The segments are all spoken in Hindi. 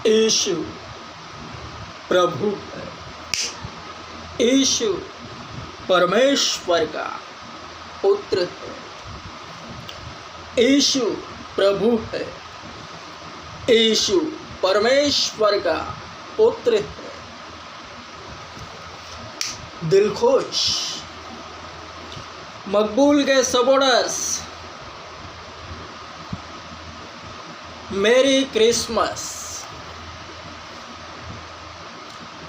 यीशु प्रभु है। यीशु परमेश्वर का पुत्र है। यीशु प्रभु है। यीशु परमेश्वर का पुत्र है। दिलखुश मकबूल के सपोर्टर्स, मेरी क्रिसमस।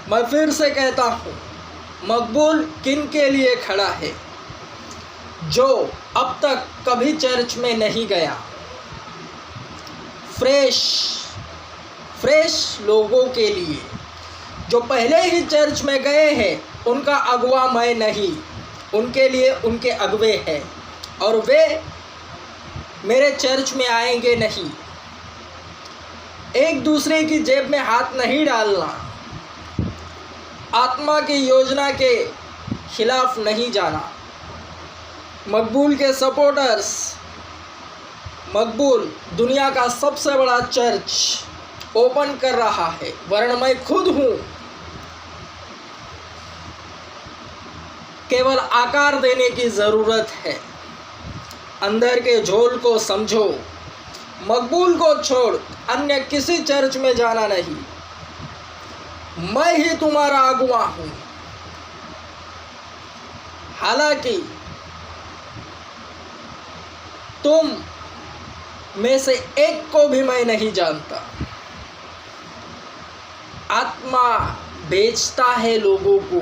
मैं फिर से कहता हूँ, मकबूल किन के लिए खड़ा है? जो अब तक कभी चर्च में नहीं गया, फ्रेश लोगों के लिए। जो पहले ही चर्च में गए हैं, उनका अगुवा मैं नहीं, उनके लिए उनके अगुवे हैं, और वे मेरे चर्च में आएंगे नहीं। एक दूसरे की जेब में हाथ नहीं डालना, आत्मा की योजना के खिलाफ नहीं जाना। मकबूल के सपोर्टर्स, मकबूल दुनिया का सबसे बड़ा चर्च ओपन कर रहा है, वरन मैं खुद हूँ। केवल आकार देने की ज़रूरत है। अंदर के झोल को समझो। मकबूल को छोड़ अन्य किसी चर्च में जाना नहीं। मैं ही तुम्हारा अगुवा हूँ। हालांकि तुम में से एक को भी मैं नहीं जानता। आत्मा बेचता है लोगों को।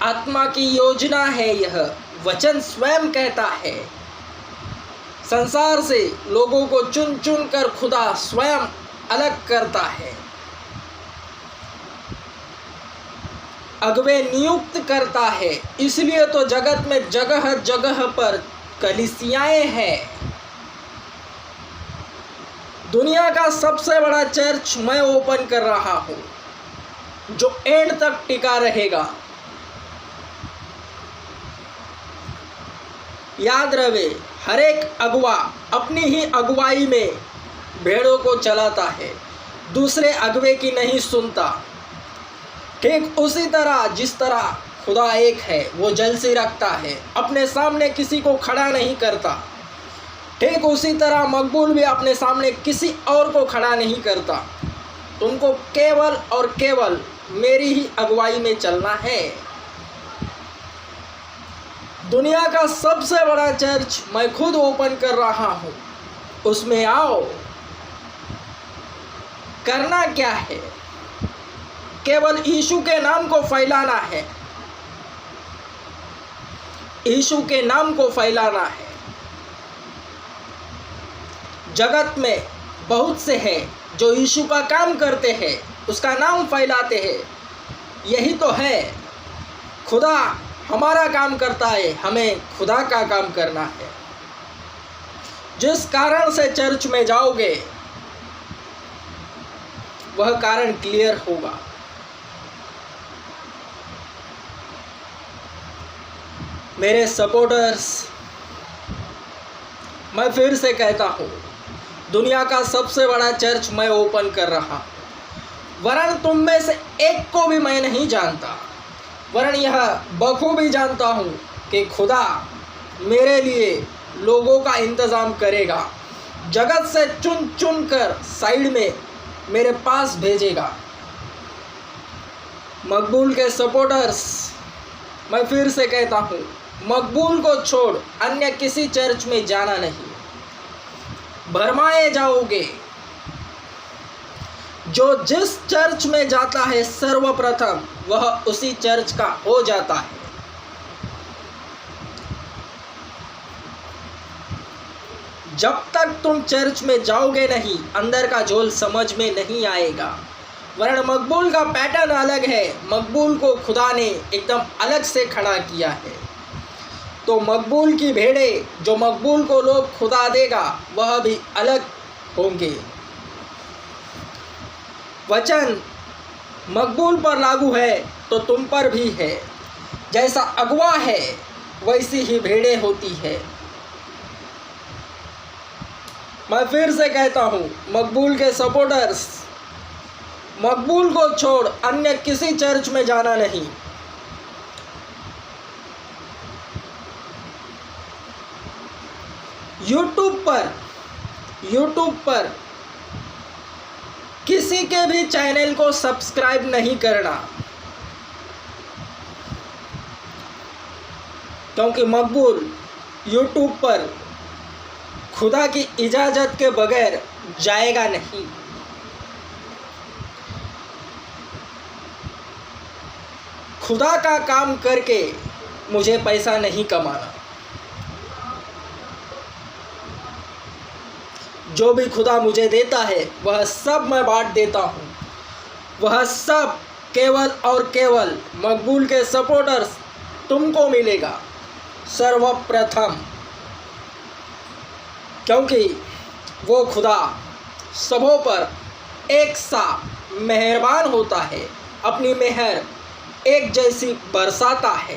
आत्मा की योजना है यह। वचन स्वयं कहता है, संसार से लोगों को चुन चुन कर खुदा स्वयं अलग करता है, अगुवे नियुक्त करता है। इसलिए तो जगत में जगह जगह पर कलीसियाएं हैं। दुनिया का सबसे बड़ा चर्च मैं ओपन कर रहा हूँ, जो एंड तक टिका रहेगा। याद रहे, हर एक अगुवा अपनी ही अगुवाई में भेड़ों को चलाता है, दूसरे अगुवे की नहीं सुनता। ठीक उसी तरह जिस तरह खुदा एक है, वो जलसी रखता है, अपने सामने किसी को खड़ा नहीं करता। ठीक उसी तरह मकबूल भी अपने सामने किसी और को खड़ा नहीं करता। तुमको केवल और केवल मेरी ही अगुवाई में चलना है। दुनिया का सबसे बड़ा चर्च मैं खुद ओपन कर रहा हूँ, उसमें आओ। करना क्या है? केवल यीशु के नाम को फैलाना है। यीशु के नाम को फैलाना है। जगत में बहुत से हैं जो यीशु का काम करते हैं, उसका नाम फैलाते हैं। यही तो है, खुदा हमारा काम करता है, हमें खुदा का काम करना है। जिस कारण से चर्च में जाओगे, वह कारण क्लियर होगा। मेरे सपोर्टर्स, मैं फिर से कहता हूँ, दुनिया का सबसे बड़ा चर्च मैं ओपन कर रहा हूँ, वरन तुम में से एक को भी मैं नहीं जानता। वरन यह बखूबी जानता हूँ कि खुदा मेरे लिए लोगों का इंतज़ाम करेगा, जगत से चुन चुन कर साइड में मेरे पास भेजेगा। मकबूल के सपोर्टर्स, मैं फिर से कहता हूँ, मकबूल को छोड़ अन्य किसी चर्च में जाना नहीं। भरमाए जाओगे। जो जिस चर्च में जाता है, सर्वप्रथम वह उसी चर्च का हो जाता है। जब तक तुम चर्च में जाओगे नहीं, अंदर का झोल समझ में नहीं आएगा। वरन मकबूल का पैटर्न अलग है। मकबूल को खुदा ने एकदम अलग से खड़ा किया है। तो मकबूल की भेड़ें, जो मकबूल को लोग खुदा देगा, वह भी अलग होंगे। वचन मकबूल पर लागू है तो तुम पर भी है। जैसा अगुवा है, वैसी ही भेड़ें होती है। मैं फिर से कहता हूँ, मकबूल के सपोर्टर्स, मकबूल को छोड़ अन्य किसी चर्च में जाना नहीं। यूट्यूब पर किसी के भी चैनल को सब्सक्राइब नहीं करना, क्योंकि मकबूल यूट्यूब पर खुदा की इजाज़त के बगैर जाएगा नहीं। खुदा का काम करके मुझे पैसा नहीं कमाना। जो भी खुदा मुझे देता है वह सब मैं बांट देता हूँ। वह सब केवल और केवल मकबूल के सपोर्टर्स तुमको मिलेगा सर्वप्रथम, क्योंकि वो खुदा सबों पर एक सा मेहरबान होता है, अपनी मेहर एक जैसी बरसाता है।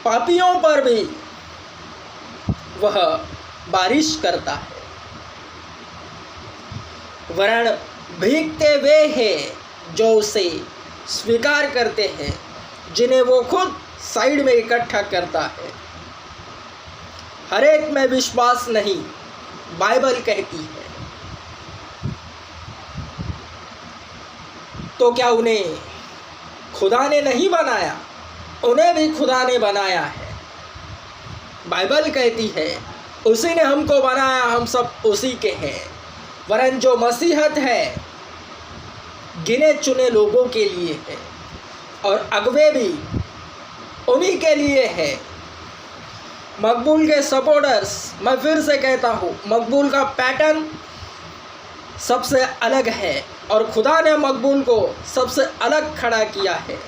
पापियों पर भी वह बारिश करता है। वरण भीगते वे हैं जो उसे स्वीकार करते हैं, जिन्हें वो खुद साइड में इकट्ठा करता है। हर एक में विश्वास नहीं, बाइबल कहती है। तो क्या उन्हें खुदा ने नहीं बनाया? उन्हें भी खुदा ने बनाया है। बाइबल कहती है उसी ने हमको बनाया, हम सब उसी के हैं। वरन जो मसीहत है गिने चुने लोगों के लिए है, और अगुवे भी उन्हीं के लिए है। मकबूल के सपोर्टर्स, मैं फिर से कहता हूँ, मकबूल का पैटर्न सबसे अलग है और खुदा ने मकबूल को सबसे अलग खड़ा किया है।